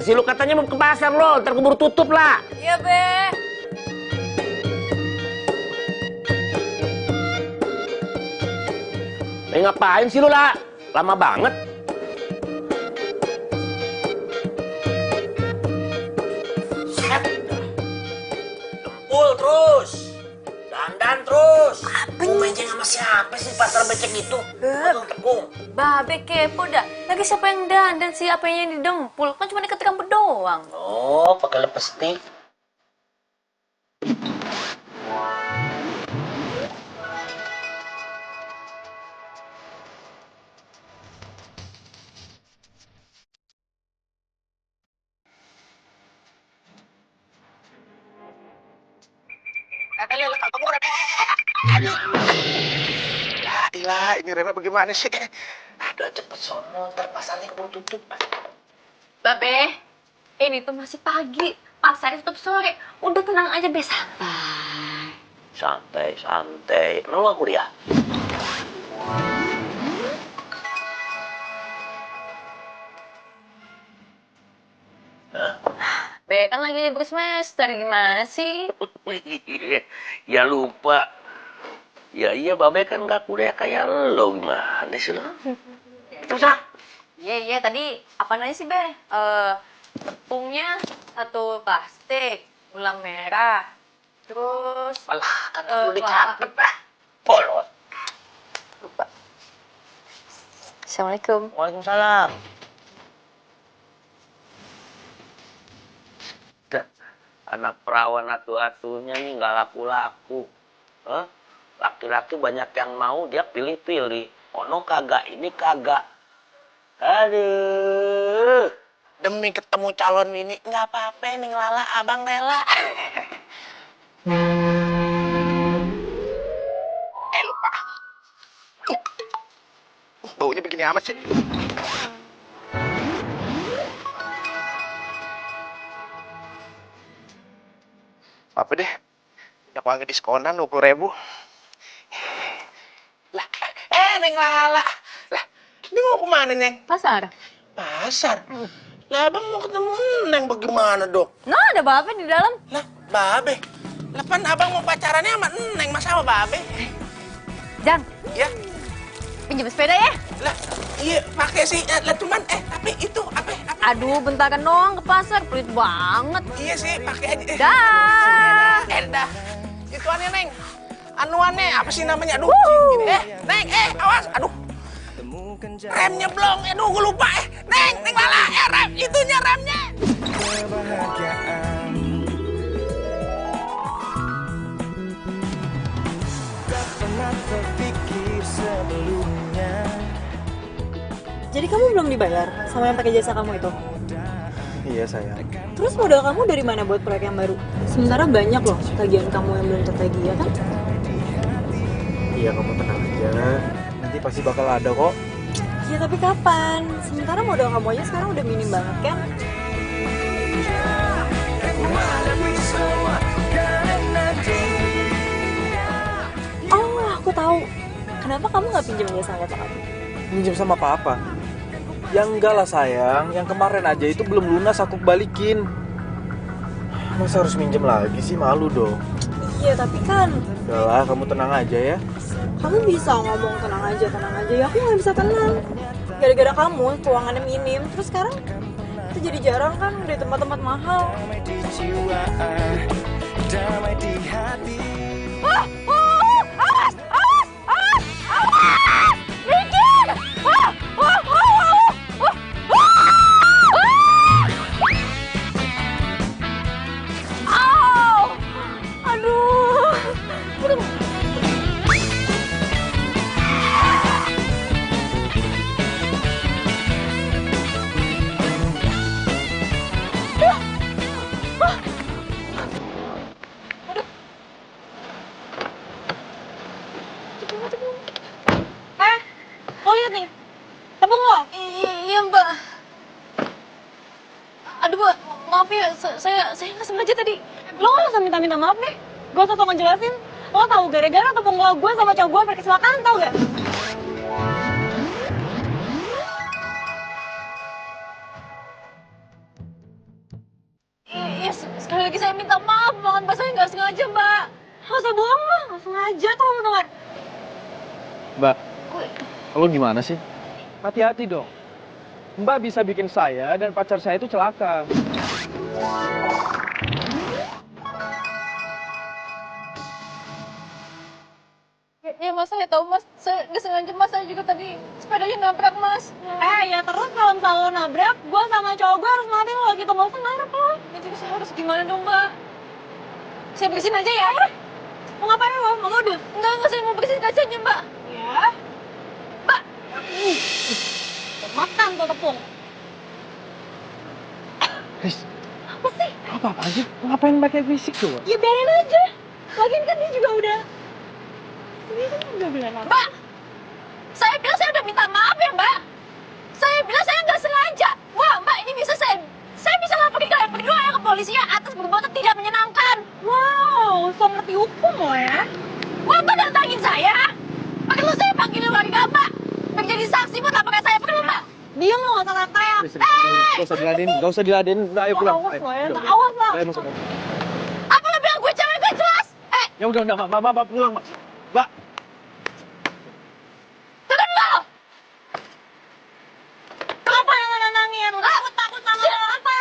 Si lu katanya mau ke pasar lo, ntar keburu tutup lah. Iya, Be. Ngapain sih lu lah? Lama banget. Set. Dempul terus. Dandan terus. Mau menceng sama siapa sih pasar becek itu? Tepung. Babe kepo dah. Lagi siapa yang dandan, siapa yang didempul? Kan cuma deket rambut doang. Oh, pakai lipstick. Ilah, ini Rena bagaimana sih? Aduh, cepet sono, ntar pasarnya keburu tutup. Babe, ini tuh masih pagi. Pasar tutup sore. Udah tenang aja, Be. Santai, santai. Emang lu gak kuliah? Be, kan lagi libur semester. Gimana sih? Ya lupa. Ya iya, Babe kan gak kuliah kayak lo. Gimana sih lo? Terus ah? Iya, tadi apa nanya sih, Be? Tepungnya satu plastik, gula merah, terus Alah, kan lu dicatat ah. Bolot. lupa. Assalamualaikum. Waalaikumsalam. Anak perawan atu-atunya nih nggak laku-laku. Laki-laki banyak yang mau, dia pilih-pilih. Ono kagak, ini kagak. Aduh. Demi ketemu calon ini, nggak apa-apa nih Lala, abang rela. Lupa. Baunya begini amat sih. Apa deh? Ya kalau nggak diskonan 20.000. Lah, Neng Lala. Lah, ini mau kemana, Neng? Pasar. Pasar. Lah, abang mau ketemu Neng bagaimana, Dok? Nah, ada Babe di dalam. Lah, Babe. Lah, pan abang mau pacarannya sama Neng, masa sama Babe? Jan, Ya, pinjam sepeda ya? lah, iya pakai sih. Lah, cuman, tapi itu apa? Aduh, bentaran doang ke pasar, pelit banget. Iya sih, pakai aja. Dah. Dah. Ituannya, Neng. Anuannya, apa sih namanya? Aduh, gini. Neng, awas. Aduh. Remnya belum. Aduh, gue lupa. Neng Lala. Rem. Itunya remnya. Kebahagiaan tak pernah terpikir sebelumnya. Jadi kamu belum dibayar sama yang pakai jasa kamu itu? Iya sayang. Terus modal kamu dari mana buat proyek yang baru? Sementara banyak loh tagihan kamu yang belum tertagih, ya kan? Iya kamu tenang aja. Nanti pasti bakal ada kok. Ya tapi kapan? Sementara modal kamu aja sekarang udah minim banget kan? Oh, aku tahu. Kenapa kamu nggak pinjam jasa sama kamu? Minjem sama apa? Ya enggak lah sayang. Yang kemarin aja itu belum lunas aku balikin. Masa harus minjem lagi sih? Malu dong. Iya, tapi kan Udah lah, kamu tenang aja ya. kamu bisa ngomong tenang aja. Ya aku nggak bisa tenang. Gara-gara kamu keuangannya minim, terus sekarang kita jadi jarang kan di tempat-tempat mahal. Damai di jiwa, damai di hati. Oh iya nih, tapi lo? Iya, Mbak. Aduh, Mbak, maaf ya, saya nggak sengaja tadi. Lo gak usah minta maaf deh. Gue usah tolong ngejelasin. Lo tahu gara-gara tepung lo gue sama cowok gue berkecelakaan, tau gak? Iya, sekali lagi saya minta maaf banget, Mbak. Saya nggak sengaja, Mbak. Nggak usah bohong, Mbak. Nggak sengaja, teman-teman. Mbak, lo gimana sih? Hati-hati dong. Mbak bisa bikin saya dan pacar saya itu celaka. Ya, Mas, saya tahu, Mas. Saya nggak sengaja, Mas. Saya juga tadi sepedanya nabrak, Mas. Ya terus kalau misalnya lo nabrak, gue sama cowok gue harus mati lo gitu, mau nabrak lo. Jadi saya harus gimana dong, Mbak? Saya bersihin aja ya. Mau ngapain lo? Mau ngadu? Enggak, saya mau bersihin kacanya, Mbak. Ya. Mbak. Makan tuh tepung. Riz, Apa sih? apa sih? Ngapain pakai fisik coba? Ya biarin aja. Lagian kan dia juga udah. Dia kan udah bilang apa? Mbak, saya bilang saya udah minta maaf ya, Mbak. Saya bilang saya nggak sengaja. Wah, Mbak, ini bisa saya bisa laporin kalian berdua ya ke polisi ya atas perbuatan tidak menyenangkan. Wow, so ngerti hukum lo ya. Wah, Mbak nantangin saya. Perlu saya panggil warga, Mbak. Biar jadi saksi buat laporan saya, perlu, Mbak. Dia mau nggak salah teriak. Gak usah diladenin. Udah, ayo pulang. Awas lo ya, Ayo, awas lo. ayo masuk. Apa lo bilang gue cewek gak jelas? Ya udah, Mbak, pulang, Mbak. Mbak, Tekan lo. Kenapa yang nantangin? Takut sama lo apa?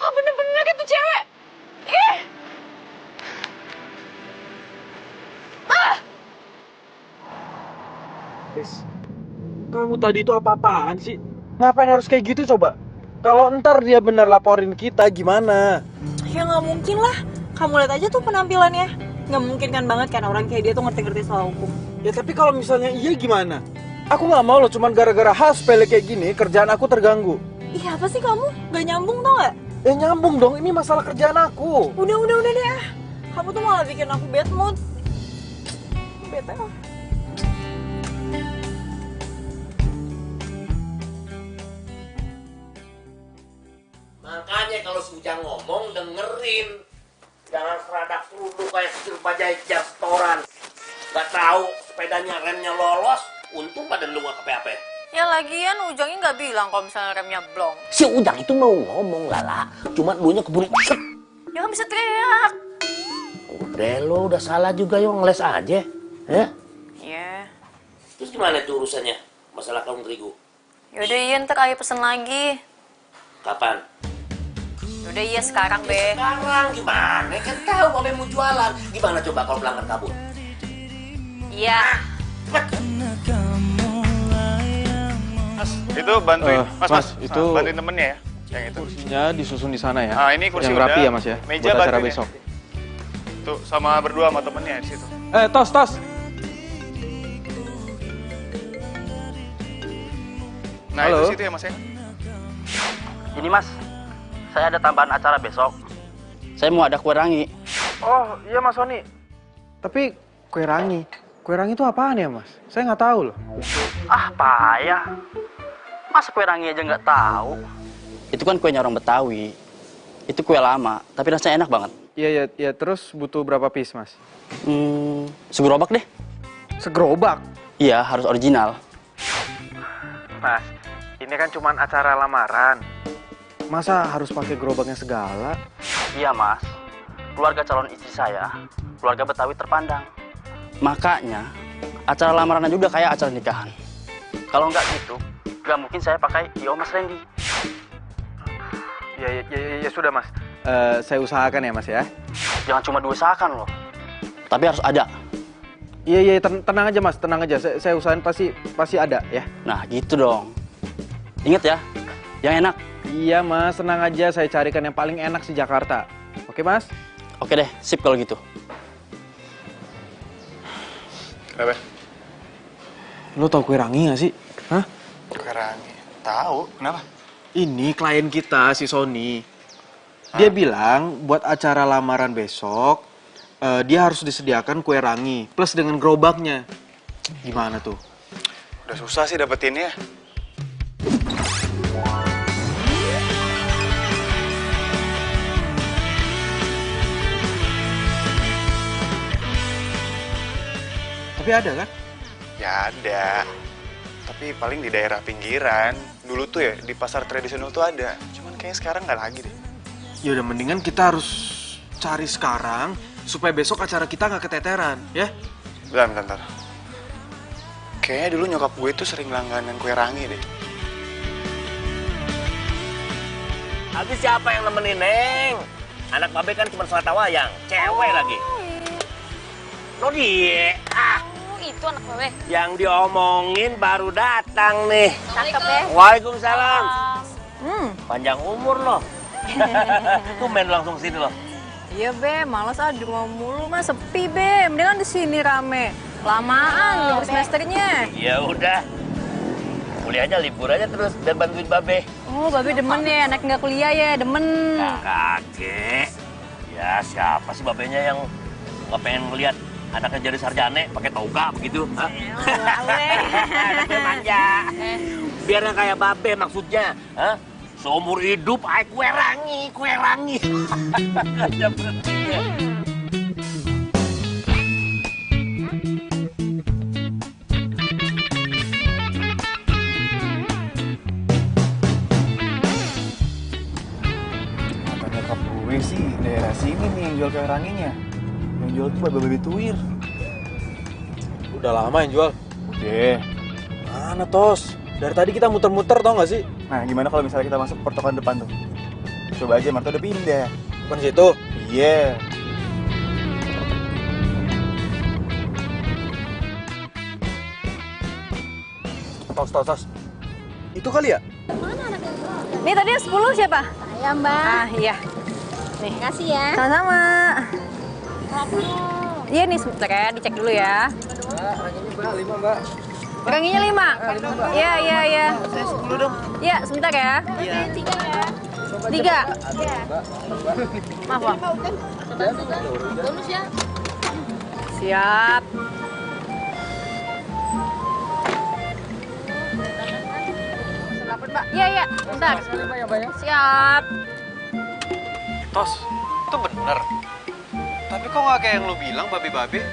Oh, bener-bener gitu cewek. Ih. Ah. Riz, kamu tadi itu apa-apaan sih? Ngapain harus kayak gitu coba? Kalau ntar dia bener laporin kita gimana? Ya nggak mungkin lah. Kamu lihat aja tuh penampilannya. Nggak mungkin kan banget kan orang kayak dia tuh ngerti-ngerti soal hukum. Ya tapi kalau misalnya iya gimana? Aku nggak mau loh cuman gara-gara hal sepele kayak gini kerjaan aku terganggu. Iya apa sih kamu? Gak nyambung tau nggak? Ya nyambung dong, ini masalah kerjaan aku. Udah deh. Kamu tuh malah bikin aku bad mood. Bete lah. Makanya kalau si Ujang ngomong dengerin. Jangan seradak kerudung kayak kecil bajai jastoran. Gak tahu sepedanya remnya lolos, untung pada lu gak kepe-ape. Ya lagian Ujangnya nggak bilang kalau misalnya remnya blong. Si Ujang itu mau ngomong Lala, cuma dulunya keburu set. Ya kan bisa teriak. Udah lo udah salah juga yo ngeles aja. Ya? Iya. Terus gimana tuh urusannya? Masalah kalung terigu. Yaudah iya ntar ayo pesen lagi. Kapan? Yaudah iya sekarang be. Sekarang gimana? Kan tahu Babe mau jualan. Gimana coba kalau pelanggan kabur? Iya. Mas, itu bantuin. Mas, itu bantuin temennya ya. Yang itu. kursinya disusun di sana ya. Ini kursi yang udah. rapi ya Mas ya. Meja buat acara bantuin ya. besok. Tuh, sama berdua sama temennya di situ. Tos. Nah, Halo. itu situ ya Mas ya. Ini Mas, saya ada tambahan acara besok. Saya mau ada kue rangi. Oh iya Mas Sony. Tapi kue rangi itu apaan ya Mas? Saya nggak tahu loh. Ah payah, masa kue rangi aja nggak tahu? Itu kan kuenya orang Betawi. Itu kue lama, tapi rasanya enak banget. Iya, terus butuh berapa piece Mas? Segerobak deh. Segerobak? Iya, harus original. Mas, ini kan cuma acara lamaran. Masa harus pakai gerobaknya segala? Iya Mas, keluarga calon istri saya, keluarga Betawi terpandang. Makanya, acara lamaran juga kayak acara nikahan. Kalau nggak gitu, nggak mungkin saya pakai IO Mas Randy. Ya sudah Mas. Saya usahakan ya Mas ya. Jangan cuma diusahakan loh, tapi harus ada. Iya, tenang aja Mas, tenang aja. Saya usahain pasti ada ya. Nah gitu dong. Ingat ya, yang enak. Iya Mas, tenang aja. Saya carikan yang paling enak di Jakarta. Oke Mas? Oke deh, sip kalau gitu. Kenapa? Lo tau kue rangi gak sih? Hah? Kue rangi. Tahu, kenapa? Ini klien kita, si Sony. Dia bilang buat acara lamaran besok, dia harus disediakan kue rangi plus dengan gerobaknya. Gimana tuh? Udah susah sih dapetinnya. Tapi ada kan? Ya ada. Tapi paling di daerah pinggiran. Dulu tuh ya di pasar tradisional tuh ada, cuman kayaknya sekarang nggak lagi deh. Ya udah mendingan kita harus cari sekarang supaya besok acara kita nggak keteteran, ya? Bentar. Kayaknya dulu nyokap gue tuh sering langganan kue rangi deh. Habis siapa yang nemenin, Neng? Anak babe kan cuma selata wayang, cewek lagi. Lo dia, Itu anak babe. yang diomongin baru datang nih. Cakep ya. Waalaikumsalam. Panjang umur loh. Tuh main langsung sini loh. Iya be, males di rumah mulu mah sepi be. Mendingan di sini rame. Lamaan libur semesternya. Ya udah. Kuliahnya libur aja terus biar bantuin babe. Oh, babe demen ya, anak nggak kuliah ya, demen. Kakek. Ya siapa sih babenya yang nggak pengen ngeliat anaknya jadi sarjana pakai toga begitu? Hah? Anaknya manja. Biar yang kayak babe maksudnya. Hah? Seumur hidup ay kue rangi. Aja berhentinya. Kata nyokap gue sih daerah sini nih yang jual kue ranginya. Yang jual tuh babe tuir. Udah lama yang jual. Udah. Mana Tos? Dari tadi kita muter-muter tau gak sih? Nah gimana kalau misalnya kita masuk pertokoan depan tuh? Coba aja, Marta udah pindah. Bukan situ. Iya. Tos. Itu kali ya? Nih tadi yang 10 siapa? Saya mbak. Ah iya. Nih. Kasih ya. Sama-sama. Iya nih sebentar ya, dicek dulu ya. Ranginya 5? Iya. Saya 10 dong. Iya, sebentar ya. Iya. 3 ya. 3. Iya. Maaf, Bang. Bonus ya. Siap. Iya, bentar. Siap. Tos, itu bener. Tapi kok nggak kayak yang lu bilang, babe-babe?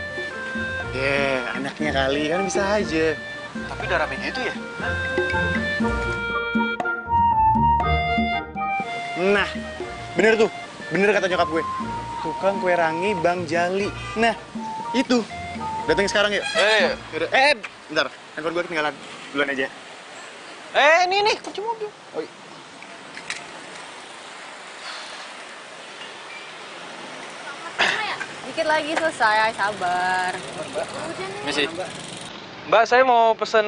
Anaknya kali kan bisa aja. Tapi udah rame gitu ya? Nah, bener tuh. Bener kata nyokap gue. Tukang kue rangi Bang Jali. Nah, itu. Datang sekarang yuk. Bentar. Handphone gue ketinggalan. Duluan aja. Nih, kunci mobil. Oh, iya. Dikit lagi selesai, sabar. Misi. Mbak, saya mau pesen...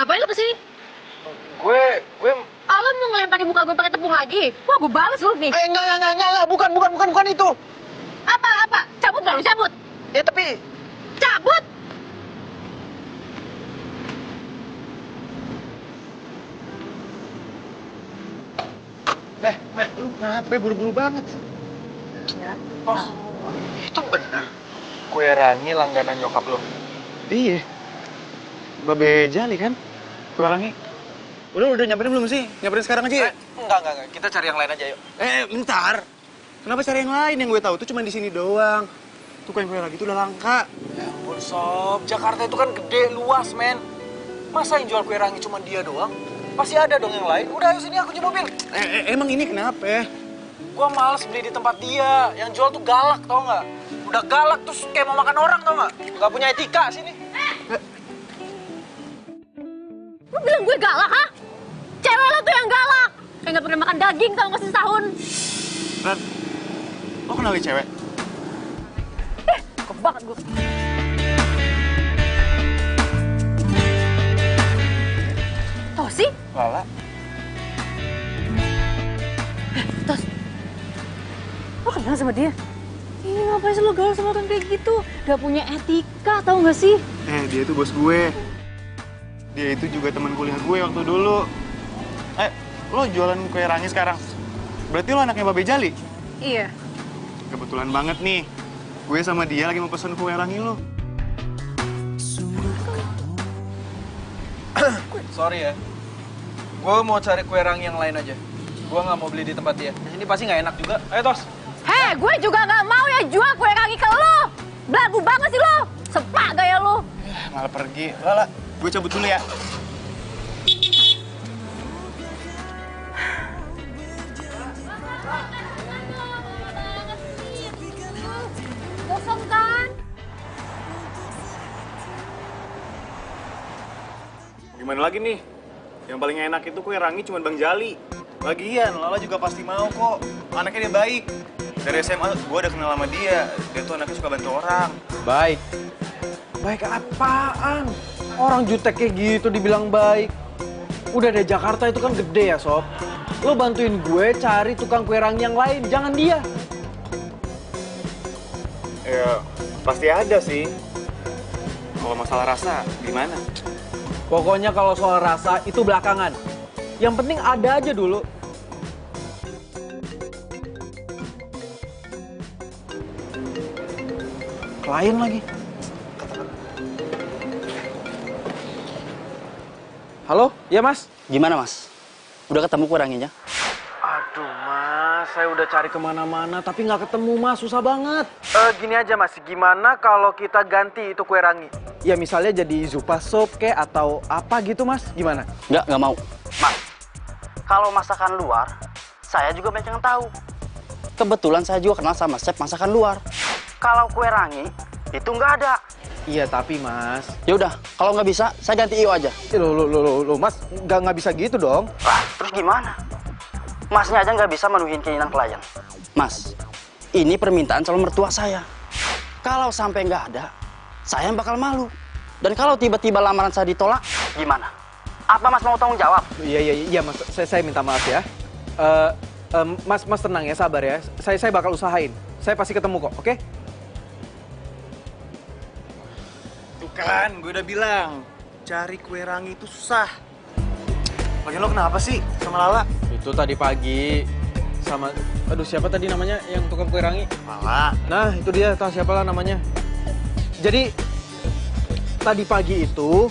Ngapain lo kesini? Gue... Lo mau ngelemparin muka gue pakai tepung lagi? Wah, gue balas lo nih. Enggak, bukan itu. Apa? Cabut gak lo, cabut? Ya, tapi... Cabut! Lu kenapa buru-buru banget? Oh, itu bener. Kue rangi langganan nyokap lo. Iya. Babe Jali kan? Kue rangi. Udah nyamperin belum sih? Nyamperin sekarang aja ya? Enggak. Kita cari yang lain aja, yuk. Bentar. Kenapa cari yang lain? Yang gue tahu tuh cuma di sini doang. Tuh kue rangi itu udah langka. Ya ampun, Sob. Jakarta itu kan gede, luas, men. Masa yang jual kue rangi cuma dia doang? Pasti ada dong yang lain. Udah, ayo sini aku kunci mobil. Emang ini kenapa? Gua males beli di tempat dia. Yang jual tuh galak, tau nggak? Udah galak terus kayak mau makan orang, tau nggak? Nggak punya etika sini. Lo bilang gue galak, ha? Cewek lo tuh yang galak. Kayak gak pernah makan daging tau gak sih setahun. Ran, lo kenal nih cewek? Kok banget gue. Tosi? Lala. Tos, lo kenal sama dia? Ih, ngapain sih lo gaul sama orang kayak gitu? Gak punya etika, tau gak sih? Dia itu bos gue. Dia itu juga teman kuliah gue waktu dulu. Lo jualan kue rangi sekarang? Berarti lo anaknya Babe Jali? Iya. Kebetulan banget nih. Gue sama dia lagi mau pesen kue rangi lo. Sorry ya. Gue mau cari kue rangi yang lain aja. Gue nggak mau beli di tempat dia. Ini pasti nggak enak juga. Ayo Tos. Hei, gue juga nggak mau ya jual kue rangi ke lo. Belagu banget sih lo. Sepak gaya lo. Malah pergi. Lala, gue cabut dulu ya. Kosong kan? Gimana lagi nih? Yang paling enak itu kue rangi cuma Bang Jali. Lagian, Lala juga pasti mau kok. Anaknya dia baik. Dari SMA gue udah kenal sama dia. Dia tuh anaknya suka bantu orang. Baik. Baik apaan? Orang jutek kayak gitu dibilang baik. Udah deh, Jakarta itu kan gede ya, Sob. Lo bantuin gue cari tukang kue rangi yang lain, jangan dia. Ya, pasti ada sih. Kalau masalah rasa, gimana? Pokoknya kalau soal rasa itu belakangan. Yang penting ada aja dulu. Klien lagi. Halo, iya Mas? Gimana Mas? Udah ketemu kue ranginya? Aduh Mas, saya udah cari kemana-mana tapi nggak ketemu Mas, susah banget. Gini aja Mas, gimana kalau kita ganti itu kue rangi? Ya misalnya jadi zupa sop kek atau apa gitu Mas, gimana? Nggak mau. Mas, kalau masakan luar, saya juga banyak yang tahu. Kebetulan saya juga kenal sama chef masakan luar. Kalau kue rangi, itu nggak ada. Iya tapi Mas. Ya udah, kalau nggak bisa, saya ganti IO aja. Loh, Mas, nggak bisa gitu dong. Lah, terus gimana? Masnya aja nggak bisa menuhin keinginan klien. Mas, ini permintaan calon mertua saya. Kalau sampai nggak ada, saya yang bakal malu. Dan kalau tiba-tiba lamaran saya ditolak, gimana? Apa Mas mau tanggung jawab? Iya Mas, saya minta maaf ya. Mas tenang ya, sabar ya. Saya bakal usahain. Saya pasti ketemu kok, oke? Tuh kan, gue udah bilang. Cari kue rangi itu susah. Lagian lo kenapa sih sama Lala? Itu tadi pagi sama, aduh siapa tadi namanya yang tukang kue rangi? Lala. Nah itu dia, tahu siapalah namanya. Jadi tadi pagi itu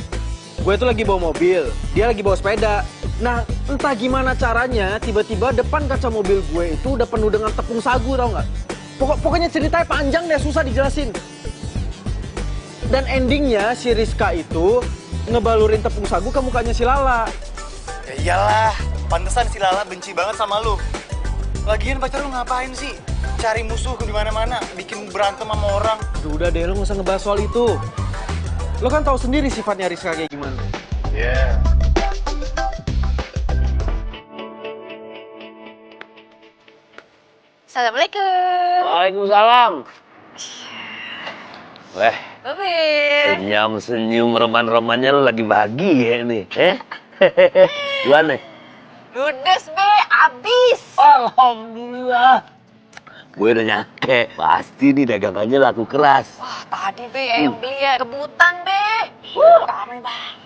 gue tuh lagi bawa mobil, dia lagi bawa sepeda. Nah entah gimana caranya tiba-tiba depan kaca mobil gue itu udah penuh dengan tepung sagu, tau nggak? Pokoknya ceritanya panjang deh, susah dijelasin. Dan endingnya si Rizka itu ngebalurin tepung sagu ke mukanya si Lala. Ya iyalah, pantesan si Lala benci banget sama lu. Lagian pacar lu ngapain sih? Cari musuh di mana-mana, bikin berantem sama orang. Aduh, udah deh, lo nggak usah ngebahas soal itu. Lo kan tahu sendiri sifatnya Rizka kayak gimana. Iya. Assalamualaikum. Waalaikumsalam. Weh, Babe. senyum roman-romannya lo lagi bahagia nih, Gimana? Ludes, Be. Abis. Alhamdulillah. Gue udah nyake, pasti nih dagangannya laku keras. Wah, tadi, Be, yang beli ya rebutan, Be. Rame banget.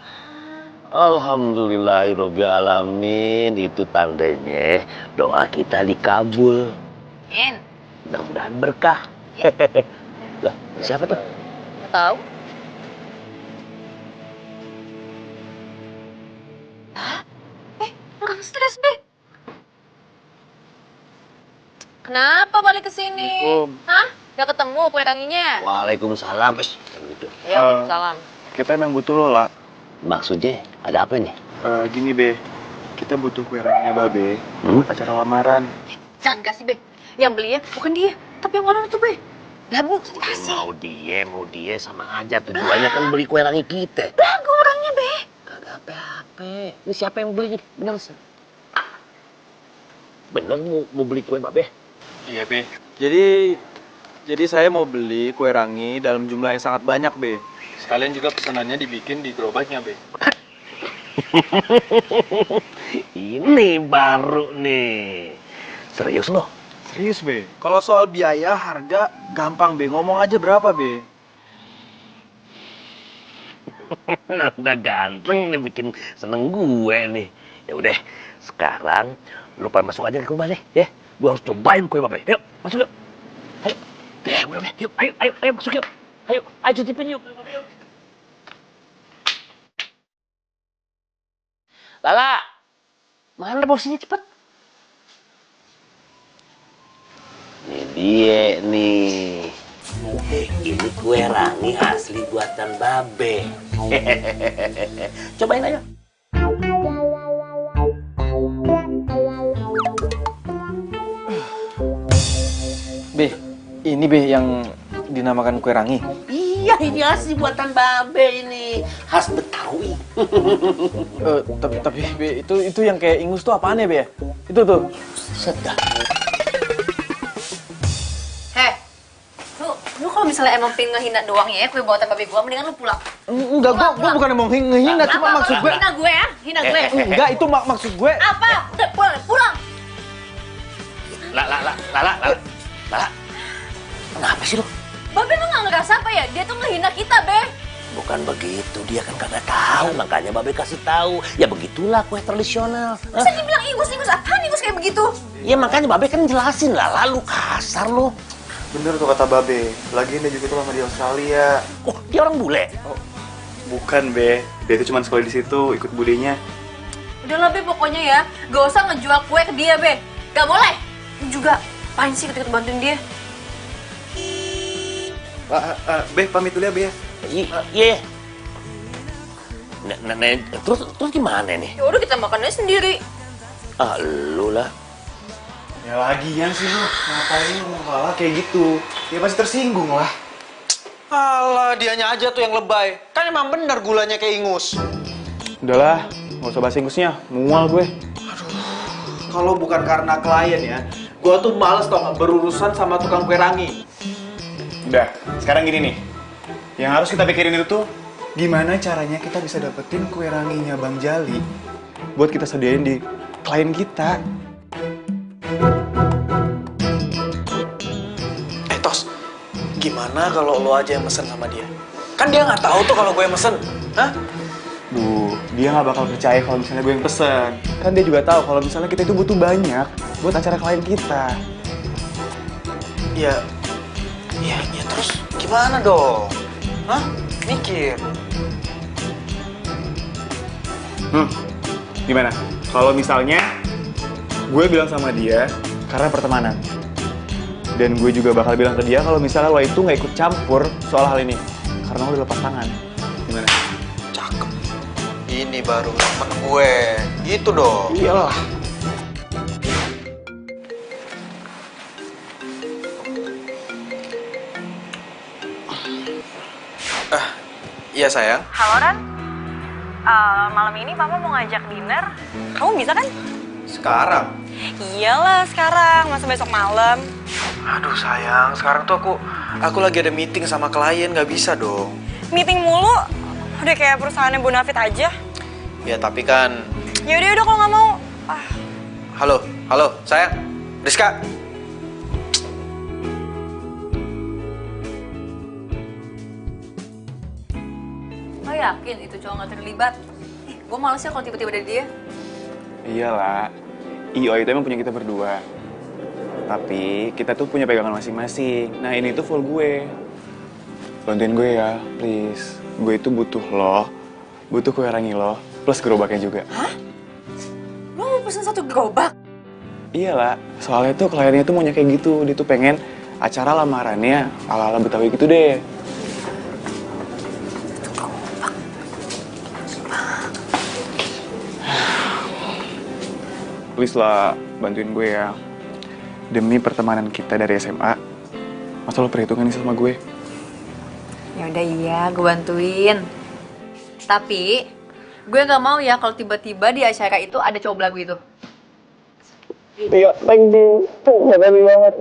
Alhamdulillahirobbilalamin. Itu tandanya doa kita dikabul. In. Mudah-mudahan berkah. Lah, siapa tuh? Nggak tahu. Hah? Nggak stres, Be. Kenapa balik ke sini? Hah? Nggak ketemu kue ranginya? Waalaikumsalam. Gitu. Ya, salam. Kita emang butuh lo, La. Maksudnya ada apa nih? Gini, Be. Kita butuh kue ranginya Babe. Acara lamaran. Jangan kasih, Be. Yang beli ya bukan dia, tapi yang orang itu, Be. Lah, Bu, kasih. Mau dia sama aja. Tujuannya kan beli kue rangi kita. Belagu orangnya, Be. Kagak apa-apa. Ini siapa yang beli? Bener, bener mau beli kue Babe? Iya, Be. Jadi saya mau beli kue rangi dalam jumlah yang sangat banyak, Be. Sekalian juga pesanannya dibikin di gerobaknya, Be. Ini baru nih. Serius loh? Serius, Be. Kalau soal biaya, harga, gampang, Be. Ngomong aja berapa, Be. Udah ganteng nih, bikin seneng gue nih. Ya udah, sekarang lu pada masuk aja ke rumah deh, ya. Gua harus cobain kue Babe. Yuk, masuk yuk. Ayo. Yuk, ayo masuk yuk. Ayo cicipin yuk. Lala, mana bosnya cepet? Ini dia nih. Ini kue rangi asli buatan Babe. Cobain aja. Be, ini Be yang dinamakan kue rangi. Iya, ini asli buatan Babe ini. Khas Betawi. Tapi Be, itu yang kayak ingus tuh apaan ya Be? Itu tuh. Sedap. Lu kalau misalnya emang pengen ngehina doang ya kue buatan babe gua, mendingan lu pulang. Enggak, gua bukan mau ngehina, cuma maksud gue. Hina gue ya, hina gue. Enggak, itu maksud gue. Apa? Udah pulang. Lala. Kenapa sih lo? Babe lu nggak ngerasa apa ya? Dia tuh ngehina kita, Be. Bukan begitu, dia kan kagak tahu, makanya Babe kasih tahu. Ya begitulah kue tradisional. Masa dibilang ingus apaan ingus kayak begitu? Ya makanya Babe kan jelasin lah, lalu kasar lo. Bener tuh kata Babe, lagian dia juga tuh lama di Australia. Oh, dia orang bule? Oh, bukan Be, dia tuh cuma sekolah di situ, ikut budenya. Udah lah, Be, pokoknya ya, gak usah ngejual kue ke dia, Be. Gak boleh. Lu juga, apain sih ketika bantuin dia? Be, pamit dulu ya Be ya. Iya. Terus gimana nih? Ya udah kita makannya sendiri. Ah, lu lah. Ya lagian sih lu, ngapain lu malah kayak gitu? Ya pasti tersinggung lah. Alah, dianya aja tuh yang lebay. Kan emang bener gulanya kayak ingus. Udahlah, nggak usah bahas ingusnya, mual gue. Kalau bukan karena klien ya, gua tuh males tau nggak berurusan sama tukang kue rangi. Udah, sekarang gini nih. Yang harus kita pikirin itu tuh, gimana caranya kita bisa dapetin kue ranginya Bang Jali buat kita sediain di klien kita. Tos, gimana kalau lo aja yang mesen sama dia? Kan dia nggak tahu tuh kalau gue yang mesen, hah? Dia nggak bakal percaya kalau misalnya gue yang pesen. Kan dia juga tahu kalau misalnya kita itu butuh banyak buat acara klien kita. Ya terus gimana dong? Hah? Mikir. Gimana? Kalau misalnya gue bilang sama dia karena pertemanan. Dan gue juga bakal bilang ke dia kalau misalnya lo itu nggak ikut campur soal hal ini. Karena lo udah lepas tangan. Gimana? Cakep. Ini baru temen gue. Gitu dong. Iyalah. Iya sayang. Halo Ran, malam ini Papa mau ngajak dinner. Kamu bisa kan? Sekarang? Iyalah sekarang, masa besok malam. Aduh sayang, sekarang tuh aku lagi ada meeting sama klien, nggak bisa dong. Meeting mulu, udah kayak perusahaannya Bonafit aja. Ya tapi kan. Ya udah kalau nggak mau. Halo sayang, Rizka. Lo yakin itu cowok gak terlibat? Gue males ya kalau tiba-tiba dari dia. Iyalah. IO itu emang punya kita berdua. Tapi kita tuh punya pegangan masing-masing. Nah ini tuh full gue. Bantuin gue ya, please. Gue itu butuh lo, butuh kue rangi lo, plus gerobaknya juga. Hah? Lo mau pesen 1 gerobak? Iyalah, soalnya tuh kliennya tuh maunya kayak gitu. Dia tuh pengen acara lamarannya ala-ala Betawi gitu deh. Please lah, bantuin gue ya. Demi pertemanan kita dari SMA, masa lo perhitungan nih sama gue? Ya udah iya, gue bantuin. Tapi gue nggak mau ya kalau tiba-tiba di acara itu ada cowok belagu itu. Iya, thank you. Makasih banget.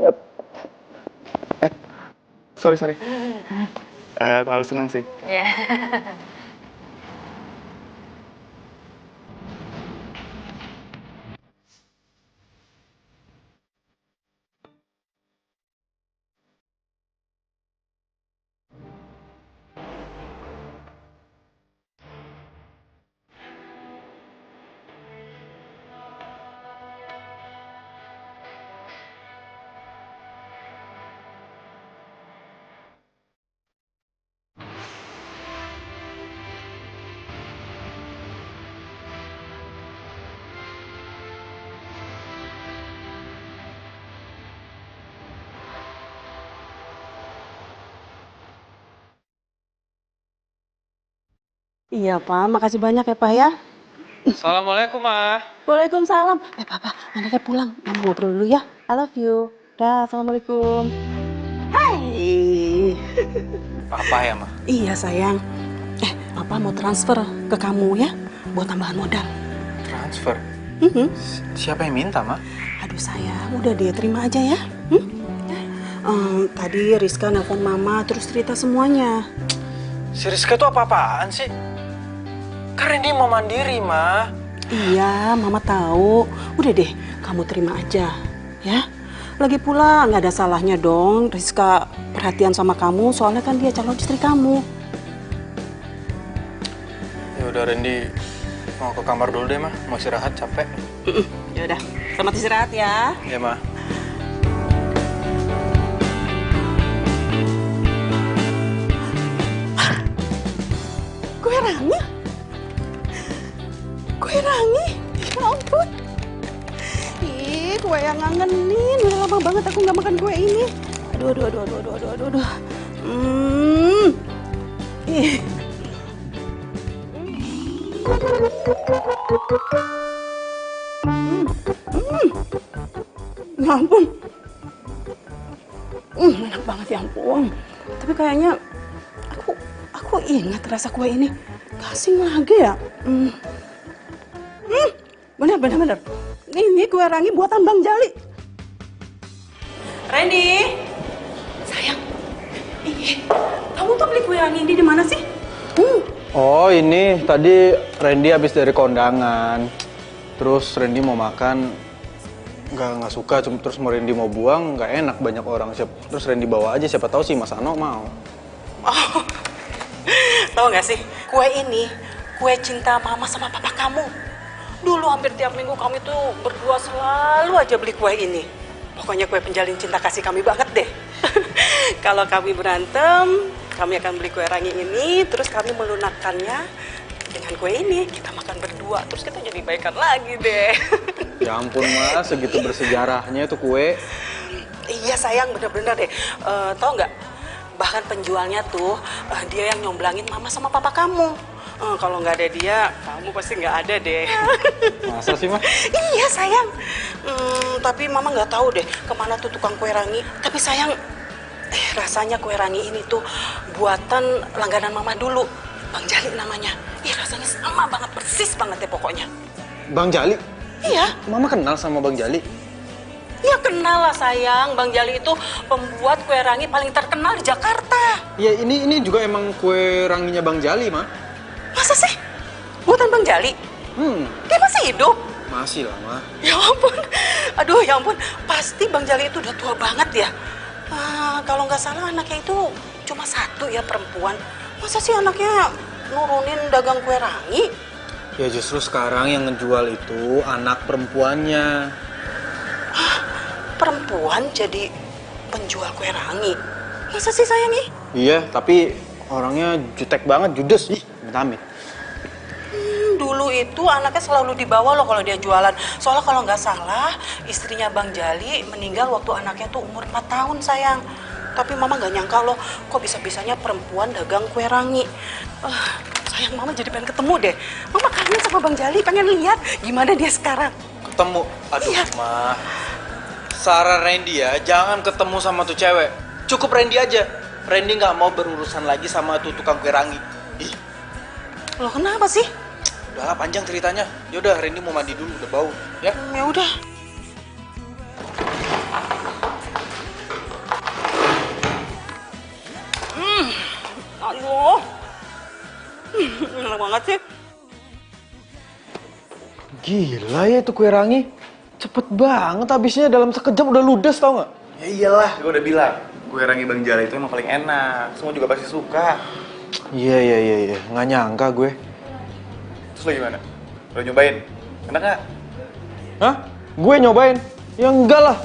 Sorry. Terlalu senang sih. Iya. Iya, Pak. Makasih banyak ya, Pak ya. Assalamualaikum, Ma. Waalaikumsalam. Papa, anaknya pulang. Mama ngobrol dulu ya. I love you. Dah, Assalamualaikum. Hai. Papa ya, Ma? Iya, sayang. Papa mau transfer ke kamu ya, buat tambahan modal. Transfer? Siapa yang minta, Ma? Aduh sayang, udah deh, terima aja ya. Tadi Rizka nelpon Mama, terus cerita semuanya. Si Rizka tuh apa-apaan sih? Karena dia mau mandiri, Ma. Iya, Mama tahu. Udah deh, kamu terima aja, ya. Lagi pula nggak ada salahnya dong Rizka perhatian sama kamu, soalnya kan dia calon istri kamu. Ya udah, Randy mau ke kamar dulu deh, Ma. Mau istirahat, capek. Ya udah, selamat istirahat ya. Ya, Ma. Kue rangi? Kue rangi? Ya ampun. Ih, kue yang ngangenin. Udah lama banget aku nggak makan kue ini. Aduh. Ih. Ya ampun. Enak banget ya ampun. Tapi kayaknya aku ingat rasa kue ini. Kasih lagi ya. Bener. Ini kue rangi buatan Bang Jali. Randy, sayang. Kamu tuh beli kue rangi ini di mana sih? Oh, ini tadi Randy habis dari kondangan. Terus Randy mau makan, nggak suka, terus mau Randy mau buang, nggak enak banyak orang. Terus Randy bawa aja, siapa tahu sih Mas Ano mau. Oh, tahu nggak sih, kue ini kue cinta Mama sama Papa kamu. Dulu hampir tiap minggu kami tuh berdua selalu aja beli kue ini. Pokoknya kue penjalin cinta kasih kami banget deh. Kalau kami berantem, kami akan beli kue rangi ini, terus kami melunakkannya dengan kue ini. Kita makan berdua, terus kita jadi baikan lagi deh. Ya ampun, Mas, segitu bersejarahnya itu kue. Iya sayang, bener-bener deh. Tahu nggak? Bahkan penjualnya tuh dia yang nyomblangin Mama sama Papa kamu. Kalau nggak ada dia, kamu pasti nggak ada deh. Masa sih, Ma? Iya sayang. Tapi Mama nggak tahu deh kemana tuh tukang kue rangi. Tapi sayang, rasanya kue rangi ini tuh buatan langganan Mama dulu. Bang Jali namanya. Rasanya sama banget, persis banget ya pokoknya. Bang Jali? Iya. Mama kenal sama Bang Jali? Ya kenal lah sayang, Bang Jali itu pembuat kue rangi paling terkenal di Jakarta. Ya ini juga emang kue ranginya Bang Jali, Ma. Masa sih? Buatan Bang Jali? Dia masih hidup? Masih lah, Ma. Ya ampun, aduh ya ampun, pasti Bang Jali itu udah tua banget ya. Kalau nggak salah anaknya itu cuma satu ya, perempuan. Masa sih anaknya nurunin dagang kue rangi? Ya justru sekarang yang ngejual itu anak perempuannya. Perempuan jadi penjual kue rangi? Masa sih sayang nih? Iya, tapi orangnya jutek banget, judes. Ih, amit-amit. Dulu itu anaknya selalu dibawa loh kalau dia jualan. Soalnya kalau nggak salah, istrinya Bang Jali meninggal waktu anaknya tuh umur 4 tahun sayang. Tapi Mama nggak nyangka loh, kok bisa-bisanya perempuan dagang kue rangi. Sayang, Mama jadi pengen ketemu deh. Mama kangen sama Bang Jali, pengen lihat gimana dia sekarang. Ketemu? Aduh, iya. Ma. Saran Randy ya, jangan ketemu sama tuh cewek. Cukup Randy aja. Randy nggak mau berurusan lagi sama tuh tukang kue rangi. Ih. Loh kenapa sih? Udahlah, panjang ceritanya. Yaudah, Randy mau mandi dulu, udah bau. Ya? Ya udah. Aduh. Enak banget sih. Gila ya itu kue rangi. Cepet banget habisnya, dalam sekejap udah ludes, tau nggak? Ya iyalah, gue udah bilang. Kue rangi Bang Jali itu emang paling enak. Semua juga pasti suka. Iya. Nggak nyangka gue. Terus lo gimana? Lo nyobain? Enak nggak? Hah? Gue nyobain? Ya enggak lah.